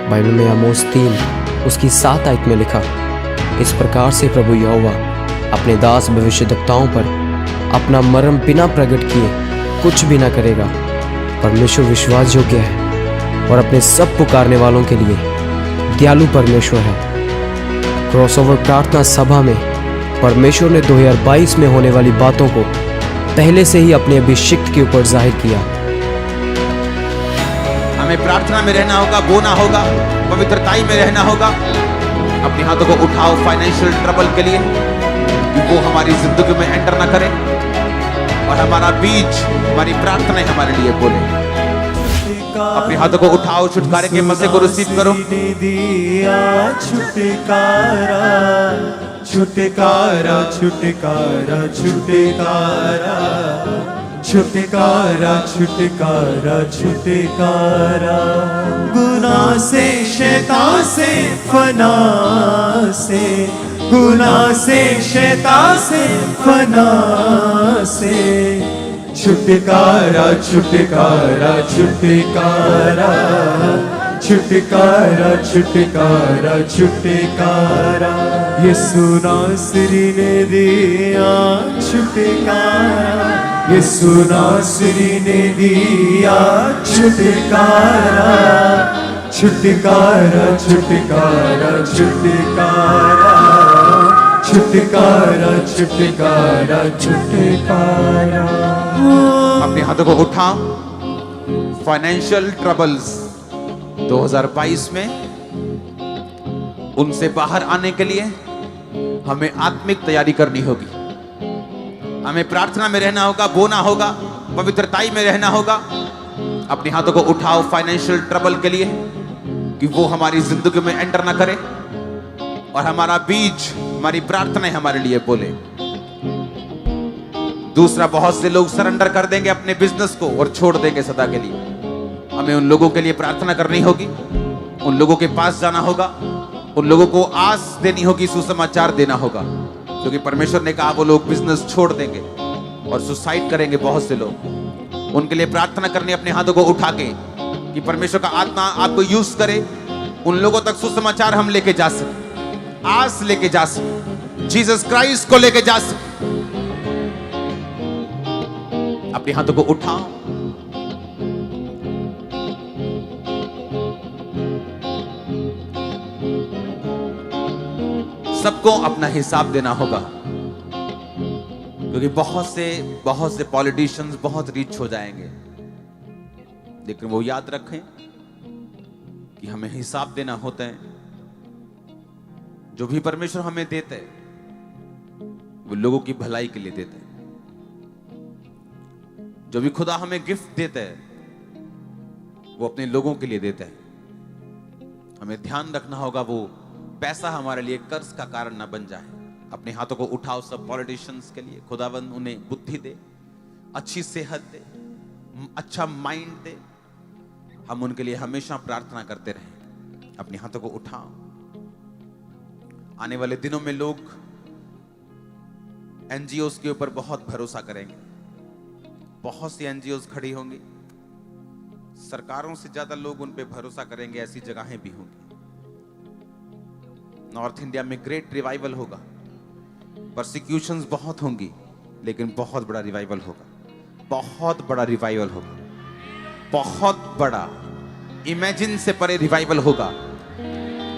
Bible में आमोस 3 उसकी 7 आयत में लिखा, इस प्रकार से प्रभु यहोवा अपने दास भविष्यद्वक्ताओं पर अपना मर्म बिना प्रकट किए कुछ भी ना करेगा। परमेश्वर विश्वास योग्य है और अपने सब पुकारने वालों के लिए दयालु परमेश्वर है। क्रॉसओवर प्रार्थना सभा में परमेश्वर ने 2022 में होने वाली बातों को पहले से ही अपने अभिषिक्त के ऊपर जाहिर किया। हमें प्रार्थना में रहना होगा, बोना होगा, पवित्रताई में रहना होगा। अपने हाथों को उठाओ फाइनेंशियल ट्रबल के लिए कि वो हमारी जिंदगी में एंटर ना करे और हमारा बीज, हमारी प्रार्थनाएं हमारे लिए बोले। अपने हाथों को उठाओ, छुटकारे के मजे को रिसीव करो। छुटकारा छुटकारा छुटकारा छुटकारा छुटकारा छुटकारा छुटकारा, गुनाह से, शैतान से, फना से, गुनाह से, शैतान से, फना से, छुटकारा छुटकारा छुटकारा छुटकारा छुटकारा छुटकारा, यीशु नासरी ने दिया छुटकारा, यीशु नासरी ने दिया छुटकारा, छुटकारा छुटकारा छुटकारा छुटकारा छुटकारा छुटकारा। अपने हाथों को उठाओ। फाइनेंशियल ट्रबल्स 2022 में उनसे बाहर आने के लिए हमें आत्मिक तैयारी करनी होगी। हमें प्रार्थना में रहना होगा, बोना होगा, पवित्रताई में रहना होगा। अपने हाथों को उठाओ फाइनेंशियल ट्रबल के लिए कि वो हमारी जिंदगी में एंटर ना करे और हमारा बीज, हमारी प्रार्थनाएं हमारे लिए बोले। दूसरा, बहुत से लोग सरेंडर कर देंगे अपने बिजनेस को और छोड़ देंगे सदा के लिए। हमें उन लोगों के लिए प्रार्थना करनी होगी, उन लोगों के पास जाना होगा, उन लोगों को आस देनी होगी, सुसमाचार देना होगा, क्योंकि परमेश्वर ने कहा वो लोग बिजनेस छोड़ देंगे और सुसाइड करेंगे। बहुत से लोग, उनके लिए प्रार्थना करनी। अपने हाथों को उठा के कि परमेश्वर का आत्मा आपको यूज करे, उन लोगों तक सुसमाचार हम लेके जा सके, आस लेके जा सके, जीसस क्राइस्ट को लेके जा सके। अपने हाथों को उठाओ। सबको अपना हिसाब देना होगा, क्योंकि बहुत से पॉलिटिशियंस बहुत रिच हो जाएंगे, लेकिन वो याद रखें कि हमें हिसाब देना होता है। जो भी परमेश्वर हमें देता है वो लोगों की भलाई के लिए देता है। जो भी खुदा हमें गिफ्ट देता है वो अपने लोगों के लिए देता है। हमें ध्यान रखना होगा वो पैसा हमारे लिए कर्ज का कारण ना बन जाए। अपने हाथों को उठाओ सब पॉलिटिशियंस के लिए। खुदावंद उन्हें बुद्धि दे, अच्छी सेहत दे, अच्छा माइंड दे। हम उनके लिए हमेशा प्रार्थना करते रहें। अपने हाथों को उठाओ। आने वाले दिनों में लोग एनजीओस के ऊपर बहुत भरोसा करेंगे। बहुत सी एनजीओस खड़ी होंगी, सरकारों से ज्यादा लोग उन पे भरोसा करेंगे। ऐसी जगहें भी होंगी। नॉर्थ इंडिया में ग्रेट रिवाइवल होगा। परसिक्यूशंस बहुत होंगी, लेकिन बहुत बड़ा रिवाइवल होगा। बहुत बड़ा रिवाइवल होगा, बहुत बड़ा, इमेजिन से परे रिवाइवल होगा।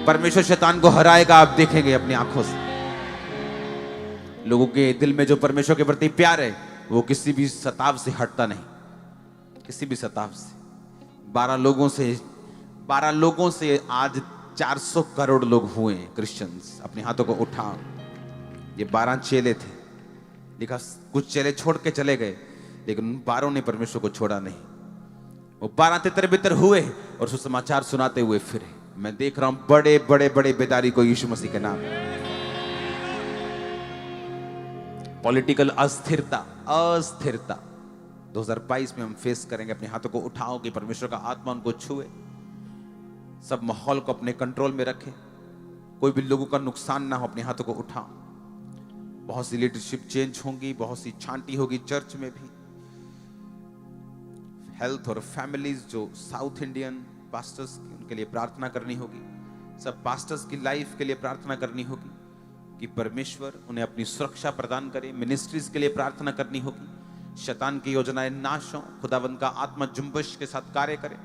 परमेश्वर शैतान को हराएगा, आप देखेंगे अपनी आंखों से। लोगों के दिल में जो परमेश्वर के प्रति प्यार है वो किसी भी सताव से हटता नहीं, किसी भी सताव से। 12 लोगों से आज 400 करोड़ लोग हुए क्रिश्चियंस। अपने हाथों को उठा। ये 12 चेले थे, लिखा कुछ चेले छोड़ के चले गए, लेकिन उन 12 ने परमेश्वर को छोड़ा नहीं। वो 12 तितर-बितर हुए और सुसमाचार सुनाते हुए फिरे। मैं देख रहा हूं बड़े बड़े बड़े बेदारी को यीशु मसीह के नाम। पॉलिटिकल अस्थिरता 2022 में हम फेस करेंगे। अपने हाथों को उठाओ कि परमेश्वर का आत्मा उनको छुए, सब माहौल को अपने कंट्रोल में रखे, कोई भी लोगों का नुकसान ना हो। अपने हाथों को उठाओ। बहुत सी लीडरशिप चेंज होंगी, बहुत सी छांटी होगी चर्च में भी। हेल्थ और फैमिलीज जो साउथ इंडियन पास्टर्स उनके लिए प्रार्थना करनी होगी, सब पास्टर्स की लाइफ के लिए प्रार्थना करनी होगी कि परमेश्वर उन्हें अपनी सुरक्षा प्रदान करे। मिनिस्ट्रीज के लिए प्रार्थना करनी होगी, शैतान की योजनाएं नाश हो, खुदावंद का आत्मा जुम्बश के साथ कार्य करे।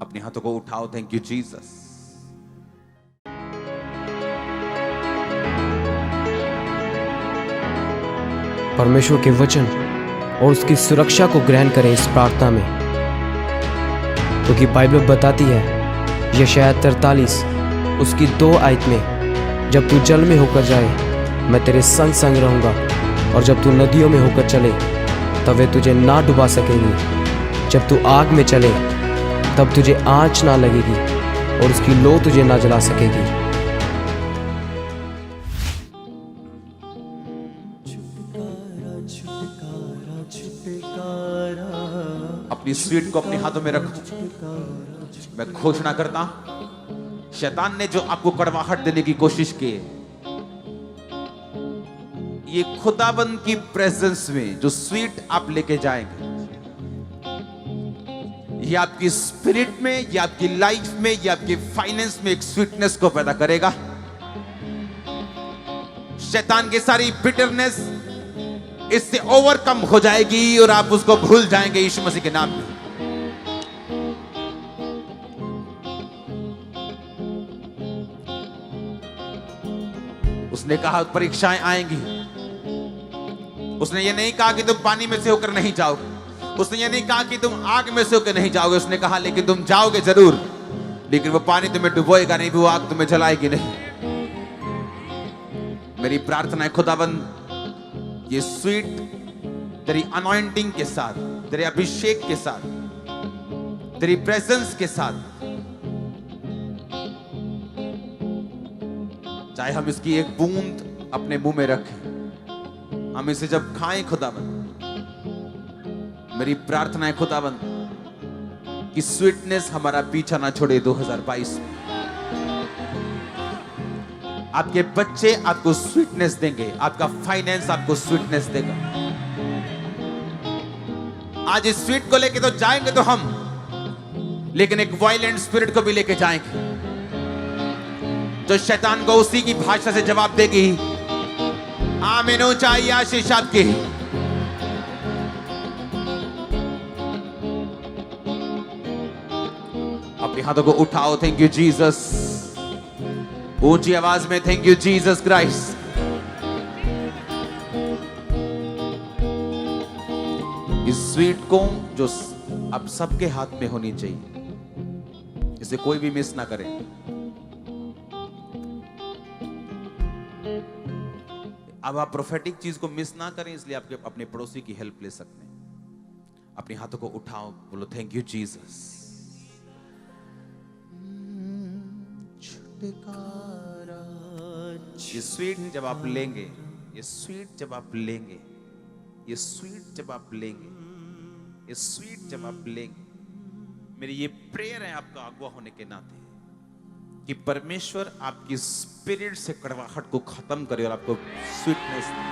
अपने हाथों को उठाओ। Thank you Jesus. परमेश्वर के वचन और उसकी सुरक्षा को ग्रहण करें इस प्रार्थना में, क्योंकि बाइबल बताती है यशायाह 43 उसकी 2 आयत में, जब तू जल में होकर जाए मैं तेरे संग संग रहूंगा, और जब तू नदियों में होकर चले तब वे तुझे ना डुबा सकेंगी। जब तू आग में चले तब तुझे आँच ना लगेगी और उसकी लो तुझे ना जला सकेगी। अपनी स्वीट को अपने हाथों में रखो। मैं घोषणा करता हूं, शैतान ने जो आपको कड़वाहट देने की कोशिश की है, ये खुदाबंद की प्रेजेंस में जो स्वीट आप लेके जाएंगे, ये आपकी स्पिरिट में, ये आपकी लाइफ में, ये आपकी फाइनेंस में एक स्वीटनेस को पैदा करेगा। शैतान की सारी बिटरनेस इससे ओवरकम हो जाएगी और आप उसको भूल जाएंगे यीशु मसीह के नाम में। उसने कहा परीक्षाएं आएंगी। उसने ये नहीं कहा कि तुम पानी में से होकर नहीं जाओगे, उसने ये नहीं कहा कि तुम आग में से होकर नहीं जाओगे। उसने कहा लेकिन तुम जाओगे जरूर, लेकिन वो पानी तुम्हें डुबोएगा नहीं, वो आग तुम्हें जलाएगी नहीं। मेरी प्रार्थना है खुदाबंद, ये स्वीट तेरी अनॉइंटिंग के साथ, तेरे अभिषेक के साथ, तेरी प्रेजेंस के साथ, चाहे हम इसकी एक बूंद अपने मुंह में रखें, हम इसे जब खाएं खुदाबंद, मेरी प्रार्थना है खुदाबंद कि स्वीटनेस हमारा पीछा ना छोड़े 2022 में। आपके बच्चे आपको स्वीटनेस देंगे, आपका फाइनेंस आपको स्वीटनेस देगा। आज इस स्वीट को लेके तो जाएंगे तो हम, लेकिन एक वायलेंट स्पिरिट को भी लेके जाएंगे जो शैतान को उसी की भाषा से जवाब देगी। आमीन। ऊंचाई आशीष आपकी। अपने हाथों को उठाओ। Thank you Jesus. ऊंची आवाज में थैंक यू जीसस क्राइस्ट। इस स्वीट को जो अब सबके हाथ में होनी चाहिए, इसे कोई भी मिस ना करे। अब आप प्रोफेटिक चीज को मिस ना करें, इसलिए आपके अपने पड़ोसी की हेल्प ले सकते हैं। अपने हाथों को उठाओ, बोलो थैंक यू जीसस। ये स्वीट जब आप लेंगे, ये स्वीट जब आप लेंगे, ये स्वीट जब आप लेंगे, ये स्वीट जब आप लेंगे, मेरी ये प्रेयर है आपका अगुआ होने के नाते कि परमेश्वर आपकी स्पिरिट से कड़वाहट को खत्म करे और आपको स्वीटनेस दे।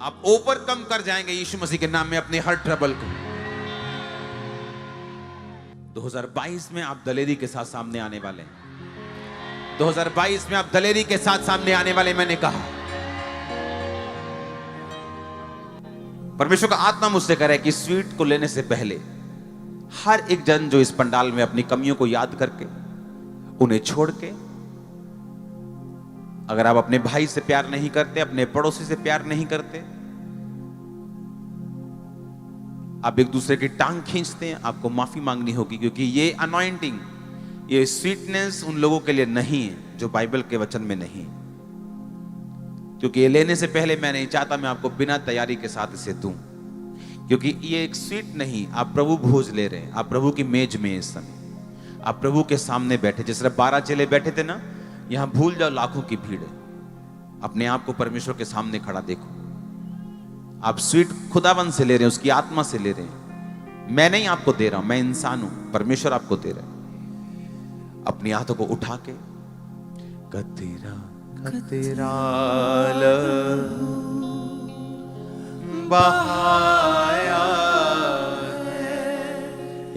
आप ओवरकम कर जाएंगे यीशु मसीह के नाम में अपने हर ट्रबल को। 2022 में आप दलेरी के साथ सामने आने वाले हैं। 2022 में आप दलेरी के साथ सामने आने वाले। मैंने कहा परमेश्वर का आत्मा मुझसे कह रहा है कि स्वीट को लेने से पहले हर एक जन जो इस पंडाल में अपनी कमियों को याद करके, उन्हें छोड़ के, अगर आप अपने भाई से प्यार नहीं करते, अपने पड़ोसी से प्यार नहीं करते, आप एक दूसरे की टांग खींचते हैं, आपको माफी मांगनी होगी। क्योंकि ये अनॉइंटिंग, ये स्वीटनेस उन लोगों के लिए नहीं है जो बाइबल के वचन में नहीं। क्योंकि ये लेने से पहले मैं नहीं चाहता मैं आपको बिना तैयारी के साथ इसे दूं, क्योंकि ये एक स्वीट नहीं, आप प्रभु भोज ले रहे हैं। आप प्रभु की मेज में इस समय आप प्रभु के सामने बैठे, जिस तरह 12 चेले बैठे थे ना, यहां भूल जाओ लाखों की भीड़ है। अपने आप को परमेश्वर के सामने खड़ा देखो। आप स्वीट खुदावन से ले रहे हैं, उसकी आत्मा से ले रहे हैं। मैं नहीं आपको दे रहा हूं, मैं इंसान हूं, परमेश्वर आपको दे रहा है। अपनी हाथों को उठा के कतेरा कतेरा बहाया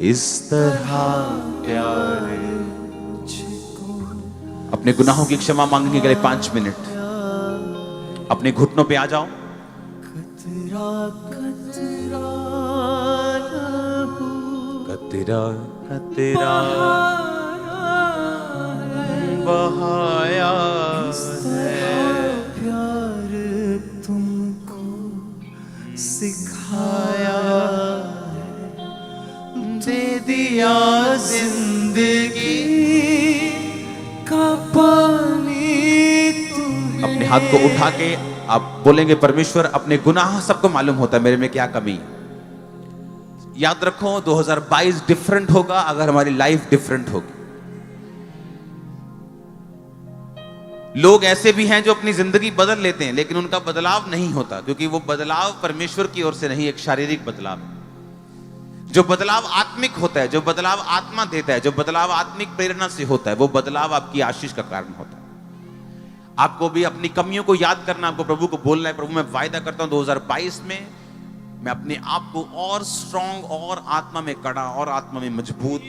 इस तरह प्यार। अपने गुनाहों की क्षमा मांगने के लिए 5 मिनट अपने घुटनों पे आ जाओ। कतरा कतरा बहाया प्यार तुमको सिखाया, दे दिया जिंदगी का पानी तुम्हें। अपने हाथ को उठा के आप बोलेंगे, परमेश्वर अपने गुनाह सबको मालूम होता है, मेरे में क्या कमी है। याद रखो 2022 डिफरेंट होगा अगर हमारी लाइफ डिफरेंट होगी। लोग ऐसे भी हैं जो अपनी जिंदगी बदल लेते हैं लेकिन उनका बदलाव नहीं होता, क्योंकि वो बदलाव परमेश्वर की ओर से नहीं, एक शारीरिक बदलाव है। जो बदलाव आत्मिक होता है, जो बदलाव आत्मा देता है, जो बदलाव आत्मिक प्रेरणा से होता है, वो बदलाव आपकी आशीष का कारण होता है। आपको भी अपनी कमियों को याद करना, आपको प्रभु को बोलना है, प्रभु मैं वायदा करता हूं 2022 में मैं अपने आप को और स्ट्रांग और आत्मा में कड़ा और आत्मा में मजबूत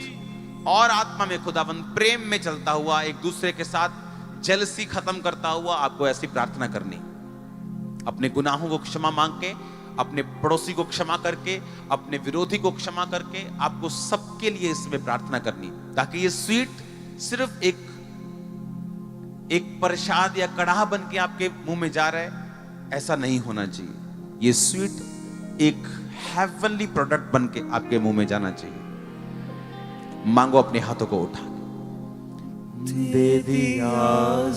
और आत्मा में खुदाबंद प्रेम में चलता हुआ, एक दूसरे के साथ जेलसी खत्म करता हुआ आपको ऐसी प्रार्थना करनी। अपने गुनाहों को क्षमा मांग के, अपने पड़ोसी को क्षमा करके, अपने विरोधी को क्षमा करके आपको सबके लिए इसमें प्रार्थना करनी, ताकि ये स्वीट सिर्फ एक प्रसाद या कड़ाह बन के आपके मुंह में जा रहा है, ऐसा नहीं होना चाहिए। ये स्वीट एक हेवनली प्रोडक्ट बन के आपके मुंह में जाना चाहिए। मांगो अपने हाथों को उठा, दे दिया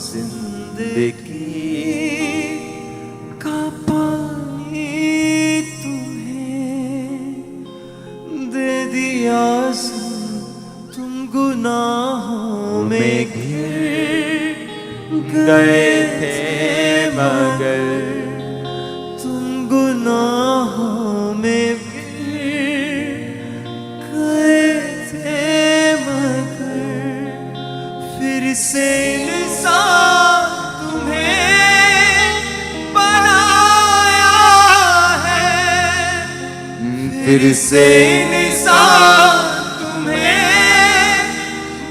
जिंदगी का पानी तुम्हें, दे दिया तुम गुनाहों में घिर गए थे मगर, तुम गुनाहों में घिर गए थे मगर, फिर से इंसान तुम्हें बनाया है, फिर से इंसान तुम्हें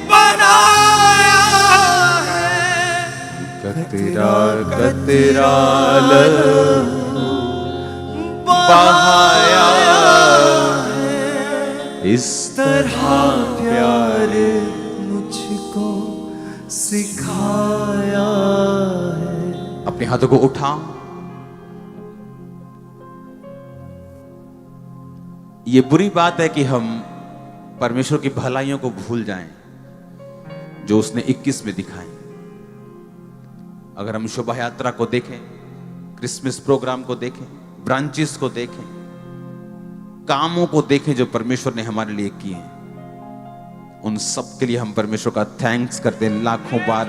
बनाया है। कतरा कतरा लहू बहाया है, इस तरह प्यार मुझको सिखाया है। अपने हाथों को उठाओ। ये बुरी बात है कि हम परमेश्वर की भलाइयों को भूल जाएं जो उसने 21 में दिखाए। अगर हम शोभा यात्रा को देखें, क्रिसमस प्रोग्राम को देखें, ब्रांचेस को देखें, कामों को देखें जो परमेश्वर ने हमारे लिए किए हैं, उन सब के लिए हम परमेश्वर का थैंक्स करते हैं, लाखों बार,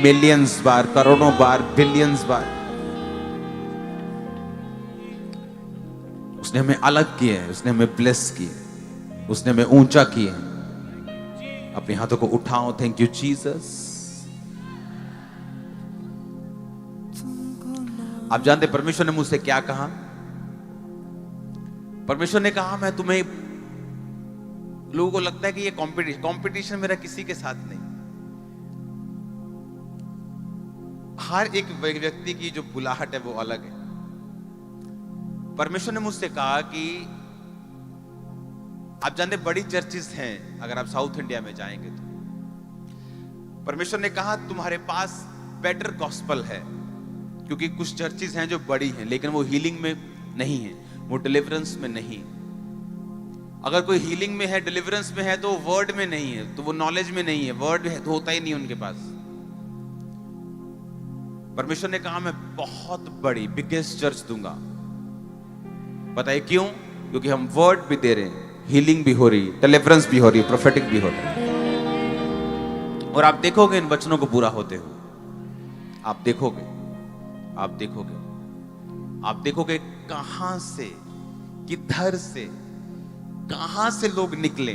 मिलियंस बार, करोड़ों बार, बिलियंस बार। उसने हमें अलग किया है, उसने हमें ब्लेस किया, उसने हमें ऊंचा किया है। अपने हाथों को उठाओ, थैंक यू जीसस। आप जानते परमेश्वर ने मुझसे क्या कहा? परमेश्वर ने कहा, मैं तुम्हें, लोगों को लगता है कि ये कंपटीशन मेरा किसी के साथ नहीं। हर एक व्यक्ति की जो बुलाहट है वो अलग है। परमेश्वर ने मुझसे कहा कि आप जानते बड़ी चर्चेस हैं, अगर आप साउथ इंडिया में जाएंगे तो परमेश्वर ने कहा तुम्हारे पास बेटर गॉस्पल है, क्योंकि कुछ चर्चेस हैं जो बड़ी हैं लेकिन वो हीलिंग में नहीं है, वो डिलीवरेंस में नहीं। अगर कोई हीलिंग में है, डिलीवरेंस में है, तो वर्ड में नहीं है, तो वो नॉलेज में नहीं है, वर्ड तो होता ही नहीं उनके पास। परमेश्वर ने कहा मैं बहुत बड़ी बिगेस्ट चर्च दूंगा। बताइए क्यों? क्योंकि हम वर्ड भी दे रहे हैं, हीलिंग भी हो रही, डिलीवरेंस भी हो रही, प्रोफेटिक भी हो रही, और आप देखोगे इन वचनों को पूरा होते हुए। आप देखोगे, आप देखोगे, आप देखोगे कहां से, किधर से, कहां से लोग निकले।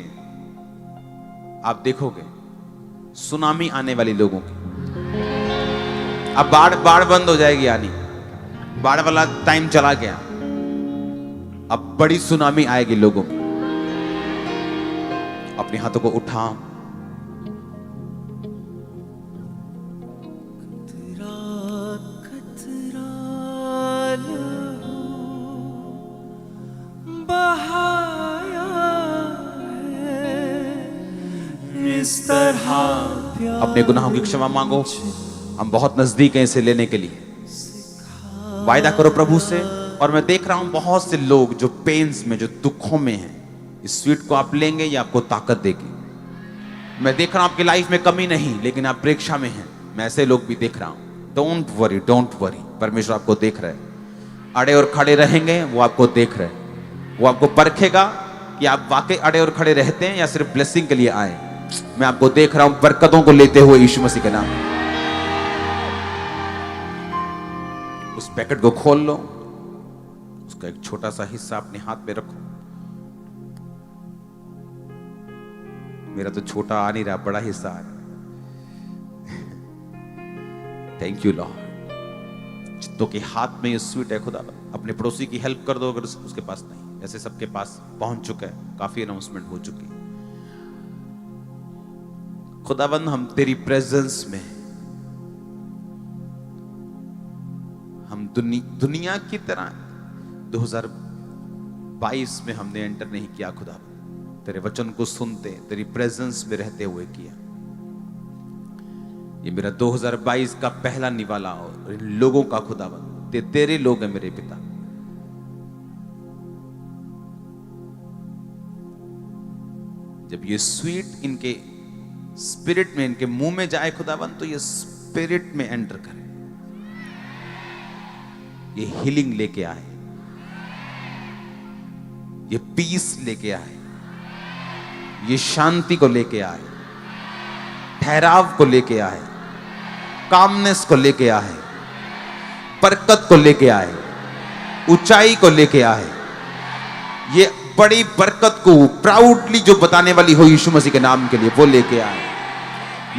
आप देखोगे सुनामी आने वाली लोगों की। अब बाढ़ बंद हो जाएगी आनी, बाढ़ वाला टाइम चला गया, अब बड़ी सुनामी आएगी लोगों की। अपने हाथों को उठाओ। अपने गुनाहों की क्षमा मांगो। हम बहुत नजदीक हैं इसे लेने के लिए। वायदा करो प्रभु से। और मैं देख रहा हूं बहुत से लोग जो पेन्स में, जो दुखों में हैं, इस स्वीट को आप लेंगे, ये आपको ताकत देगी। मैं देख रहा हूं आपकी लाइफ में कमी नहीं, लेकिन आप परीक्षा में हैं। मैं ऐसे लोग भी देख रहा हूं। Don't worry, don't worry. परमेश्वर आपको देख रहा है। अड़े और खड़े रहेंगे, वो आपको देख रहे हैं। वो आपको परखेगा कि आप वाकई अड़े और खड़े रहते हैं या सिर्फ ब्लेसिंग के लिए आए। मैं आपको देख रहा हूं बरकतों को लेते हुए यीशु मसीह के नाम। उस पैकेट को खोल लो, उसका एक छोटा सा हिस्सा अपने हाथ में रखो। मेरा तो छोटा आ नहीं रहा, बड़ा हिस्सा आ रहा। Thank you Lord. जितनों के हाथ में ये स्वीट है, खुदा अपने पड़ोसी की हेल्प कर दो अगर उसके पास नहीं। ऐसे सबके पास पहुंच चुका है, काफी अनाउंसमेंट हो चुकी है। खुदाबंद, हम तेरी प्रेजेंस में, हम दुनिया की तरह 2022 में हमने एंटर नहीं किया खुदाबंद। तेरे वचन को सुनते, तेरी प्रेजेंस में रहते हुए किया। ये मेरा 2022 का पहला निवाला और इन लोगों का खुदाबंद, तेरे लोग हैं मेरे पिता। जब ये स्वीट इनके स्पिरिट में, इनके मुंह में जाए खुदाबंद, तो ये स्पिरिट में एंटर करे, ये हीलिंग लेके आए, ये पीस लेके आए, ये शांति को लेके आए, ठहराव को लेके आए, कामनेस को लेके आए, बरकत को लेके आए, ऊंचाई को लेके आए। ये बड़ी बरकत को प्राउडली जो बताने वाली हो यीशु मसीह के नाम के लिए, वो लेके आए।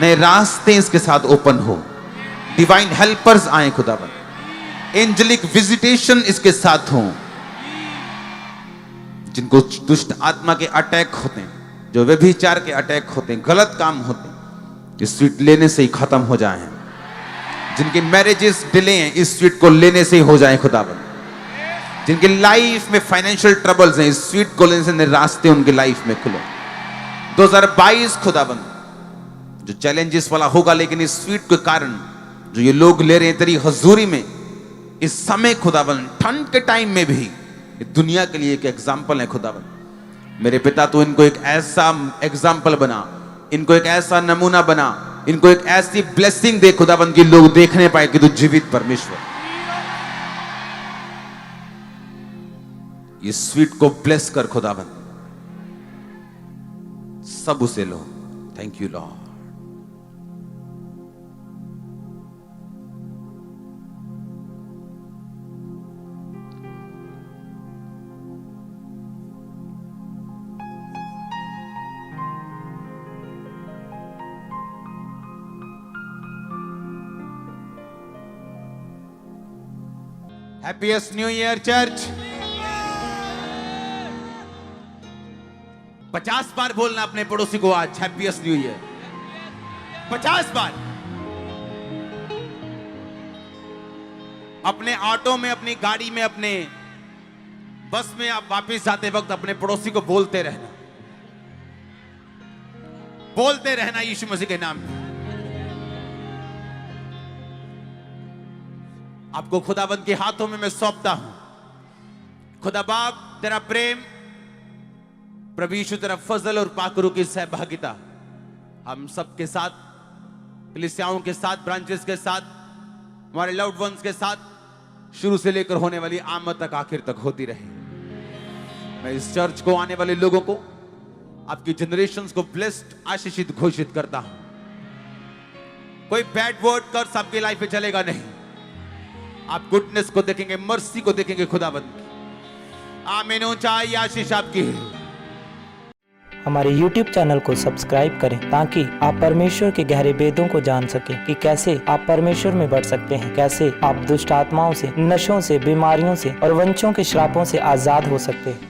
नए रास्ते इसके साथ ओपन हो, डिवाइन हेल्पर्स आए खुदावन, एंजेलिक विजिटेशन इसके साथ हो। जिनको दुष्ट आत्मा के अटैक होते हैं, जो व्यभिचार के अटैक होते हैं, गलत काम होते हैं, इस स्वीट लेने से ही खत्म हो जाए। जिनकी मैरिजेस डिले हैं, इस स्वीट को लेने से ही हो जाए खुदावन। जिनकी लाइफ में फाइनेंशियल ट्रबल्स हैं, इस स्वीट को लेने से नए रास्ते उनकी लाइफ में खुले। 2022 खुदावन जो चैलेंजेस वाला होगा, लेकिन इस स्वीट के कारण जो ये लोग ले रहे हैं तेरी हजूरी में इस समय खुदावन, ठंड के टाइम में भी, ये दुनिया के लिए एक एग्जाम्पल है खुदावन। मेरे पिता, तू इनको एक ऐसा एग्जाम्पल बना, इनको एक ऐसा नमूना बना, इनको एक ऐसी ब्लेसिंग दे खुदावन कि लोग देखने पाए कि तू जीवित परमेश्वर। ये स्वीट को ब्लेस कर खुदावन, सब उसे लो। Thank you Lord. Happiest new year church. 50 बार बोलना अपने पड़ोसी को आज हैप्पीएस्ट न्यू ईयर। 50 बार। अपने ऑटो में, अपनी गाड़ी में, अपने बस में आप वापस जाते वक्त अपने पड़ोसी को बोलते रहना, बोलते रहना यीशु मसीह के नाम में। आपको खुदाबंद के हाथों में मैं सौंपता हूं। खुदा बाप, तेरा प्रेम, प्रभु यीशु तेरा फजल और पाकरू की सहभागिता हम सबके साथ, कलीसियाओं के साथ, ब्रांचेस के साथ, हमारे लव्ड वंस के साथ, शुरू से लेकर होने वाली आमद तक, आखिर तक होती रहे। मैं इस चर्च को आने वाले लोगों को, आपकी जनरेशंस को ब्लेस्ड, आशीषित घोषित करता हूं। कोई बैड वर्ड कर्स आपकी लाइफ में चलेगा नहीं। आप गुडनेस को देखेंगे, मर्सी को देखेंगे खुदाबंद। आमीन। ऊंचाई आशीष आपकी है। हमारे YouTube चैनल को सब्सक्राइब करें ताकि आप परमेश्वर के गहरे वेदों को जान सकें कि कैसे आप परमेश्वर में बढ़ सकते हैं, कैसे आप दुष्ट आत्माओं से, नशों से, बीमारियों से और वंशों के श्रापों से आजाद हो सकते हैं।